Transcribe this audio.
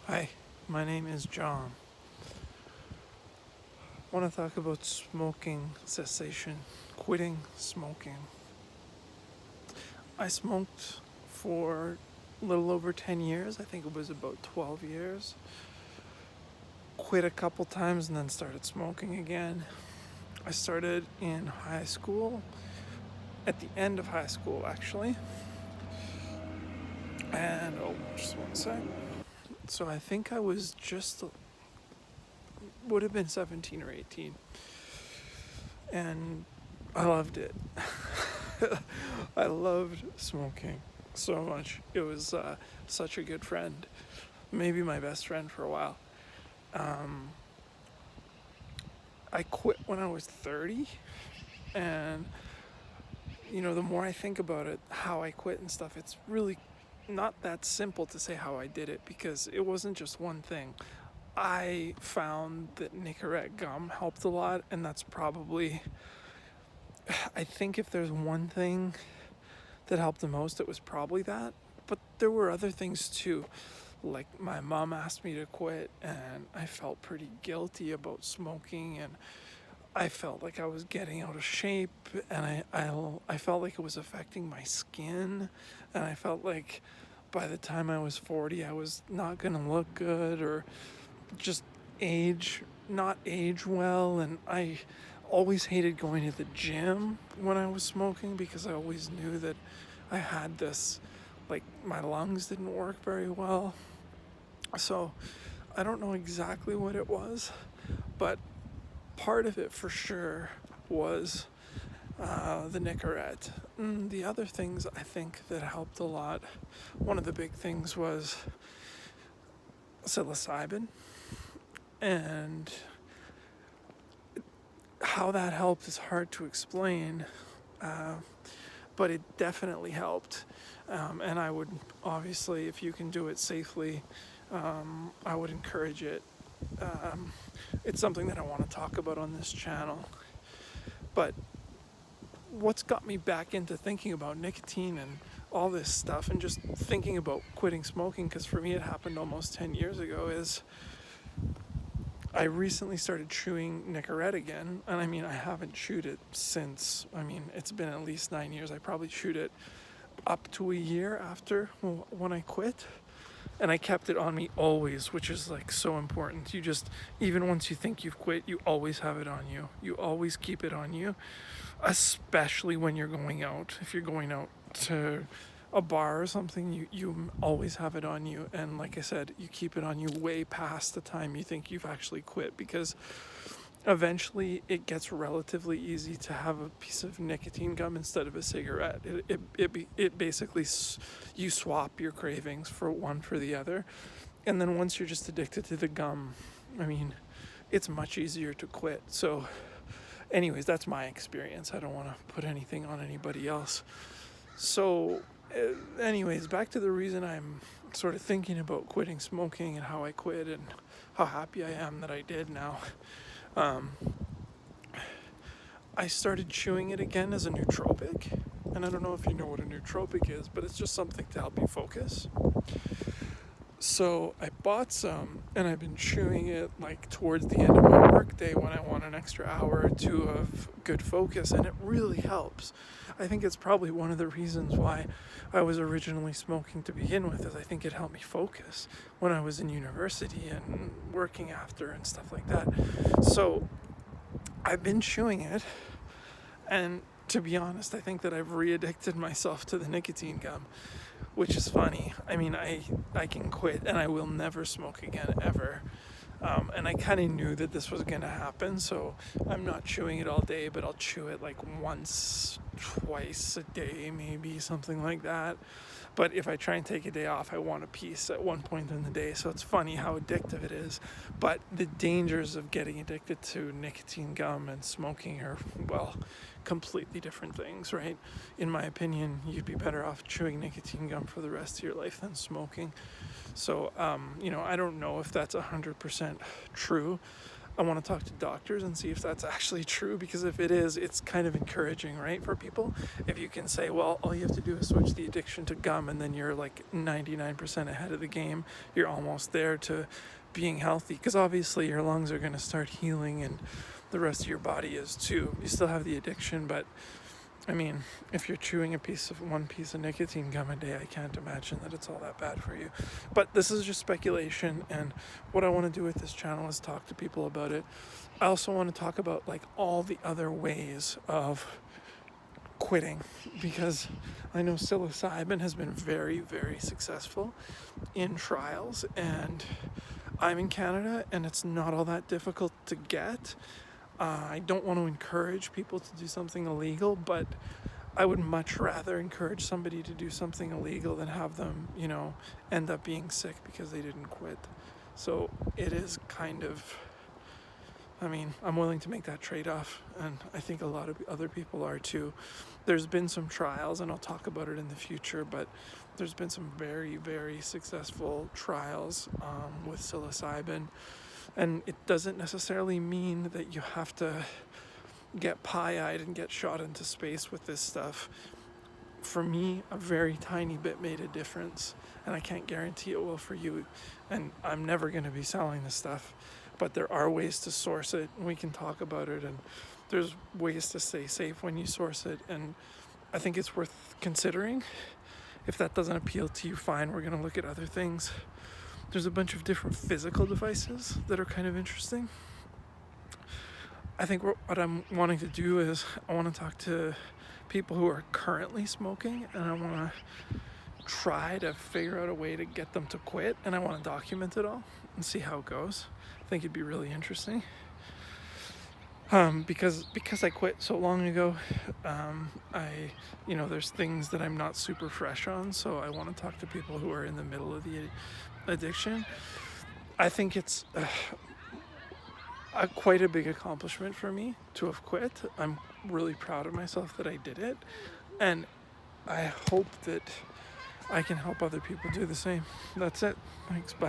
Hi, my name is John. I want to talk about smoking cessation, quitting smoking. I smoked for a little over 10 years. I think it was about 12 years. Quit a couple times and then started smoking again. I started in high school, at the end of high school actually. And just one sec. So I think I was would have been 17 or 18. And I loved it. I loved smoking so much. It was such a good friend, maybe my best friend for a while. Um, I quit when I was 30, and the more I think about it, how I quit and stuff, it's really not that simple to say how I did it because it wasn't just one thing. I found that Nicorette gum helped a lot, and that's probably, I think if there's one thing that helped the most, it was probably that. But there were other things too. Like my mom asked me to quit, and I felt pretty guilty about smoking, and I felt like I was getting out of shape, and I felt like it was affecting my skin, and I felt like by the time I was 40, I was not gonna look good or just not age well, and I always hated going to the gym when I was smoking because I always knew that I had this, like my lungs didn't work very well. So I don't know exactly what it was, but part of it for sure was the Nicorette. The other things I think that helped a lot, one of the big things was psilocybin, and how that helped is hard to explain, uh, but it definitely helped. And I would obviously, if you can do it safely, I would encourage it. Um, it's something that I want to talk about on this channel. But what's got me back into thinking about nicotine and all this stuff and just thinking about quitting smoking, because for me it happened almost 10 years ago, is I recently started chewing Nicorette again. And I mean, I haven't chewed it since, it's been at least 9 years. I probably chewed it up to a year after when I quit. And I kept it on me always, which is like so important. You just, even once you think you've quit, you always have it on you. You always keep it on you, especially when you're going out. If you're going out to a bar or something, you always have it on you. And like I said, you keep it on you way past the time you think you've actually quit, because eventually it gets relatively easy to have a piece of nicotine gum instead of a cigarette. It basically, you swap your cravings for one for the other. And then once you're just addicted to the gum, it's much easier to quit. So anyways, that's my experience. I don't want to put anything on anybody else. So anyways, back to the reason I'm sort of thinking about quitting smoking and how I quit and how happy I am that I did now. I started chewing it again as a nootropic, and I don't know if you know what a nootropic is, but it's just something to help you focus. So I bought some, and I've been chewing it like towards the end of my workday when I want an extra hour or two of good focus, and it really helps. I think it's probably one of the reasons why I was originally smoking to begin with, is I think it helped me focus when I was in university and working after and stuff like that. So I've been chewing it, and to be honest, I think that I've re-addicted myself to the nicotine gum, which is funny. I can quit and I will never smoke again, ever. And I kind of knew that this was going to happen, so I'm not chewing it all day, but I'll chew it like once, twice a day, maybe, something like that. But if I try and take a day off, I want a piece at one point in the day. So it's funny how addictive it is. But the dangers of getting addicted to nicotine gum and smoking are, well, completely different things, right? In my opinion, you'd be better off chewing nicotine gum for the rest of your life than smoking. So, I don't know if that's 100% true. I want to talk to doctors and see if that's actually true, because if it is, it's kind of encouraging, right, for people. If you can say, well, all you have to do is switch the addiction to gum and then you're like 99% ahead of the game, you're almost there to being healthy, because obviously your lungs are going to start healing and the rest of your body is too. You still have the addiction, but I mean, if you're chewing one piece of nicotine gum a day, I can't imagine that it's all that bad for you. But this is just speculation, and what I want to do with this channel is talk to people about it. I also want to talk about like all the other ways of quitting, because I know psilocybin has been very, very successful in trials, and I'm in Canada and it's not all that difficult to get. I don't want to encourage people to do something illegal, but I would much rather encourage somebody to do something illegal than have them, end up being sick because they didn't quit. So it is kind of, I'm willing to make that trade-off, and I think a lot of other people are too. There's been some trials, and I'll talk about it in the future, but there's been some very, very successful trials with psilocybin. And it doesn't necessarily mean that you have to get pie-eyed and get shot into space with this stuff. For me, a very tiny bit made a difference, and I can't guarantee it will for you. And I'm never going to be selling this stuff, but there are ways to source it, and we can talk about it. And there's ways to stay safe when you source it, and I think it's worth considering. If that doesn't appeal to you, fine, we're going to look at other things. There's a bunch of different physical devices that are kind of interesting. I think what I'm wanting to do is I want to talk to people who are currently smoking, and I want to try to figure out a way to get them to quit, and I want to document it all and see how it goes. I think it'd be really interesting. Because I quit so long ago, there's things that I'm not super fresh on, so I want to talk to people who are in the middle of the addiction. I think it's quite a big accomplishment for me to have quit. I'm really proud of myself that I did it, and I hope that I can help other people do the same. That's it. Thanks. Bye.